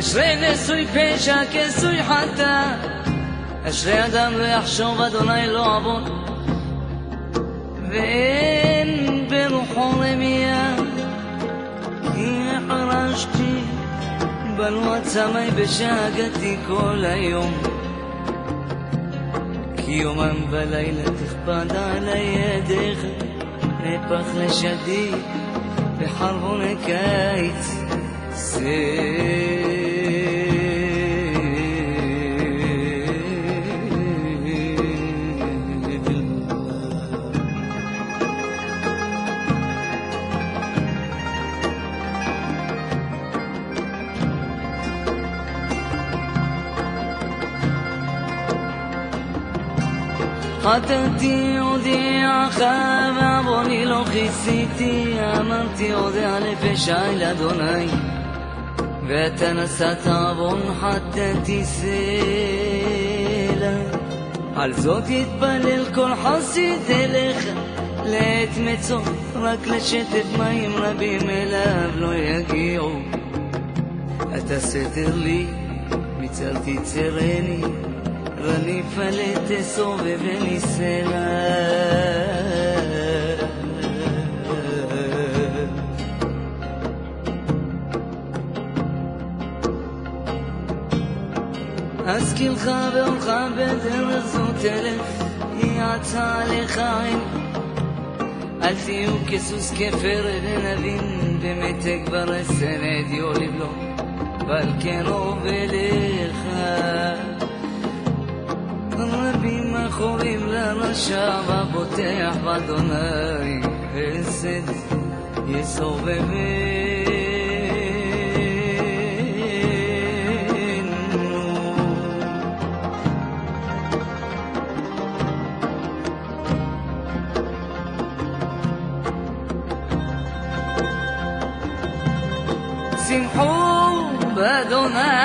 אשרי נשוי פשע כסוי חטא, אשרי אדם לא יחשוב אדוני לא עוון, ואין ברוחו רמייה. כי חרשתי בנו עצמי בשאגתי כל היום, כי יומם בלילה תכבד עלי ידיך, נפח לשדי בחרבון הקיץ חטאתי הודיעך ועווני לא כיסיתי, אמרתי הודע לפשעי לאדוני, ואתה נשאת עוון חטאתי סלע. על זאת יתפלל כל חסיד אליך, לעת מצוא רק לשטף מים רבים אליו לא יגיעו. אתה סתר לי מצל תצרני, רניף עלי תסובבני סלע. אזכירך ואורך בדרך זו תלך, יעצה עליך עין. אל תהיו כסוס כפר ונבין, במתק ברסן עדיו לבלום, ועל כן רוב אליך. רבים אחורים לרשע, ובוטח באדוני חסד יסובבנו. שמחו באדוני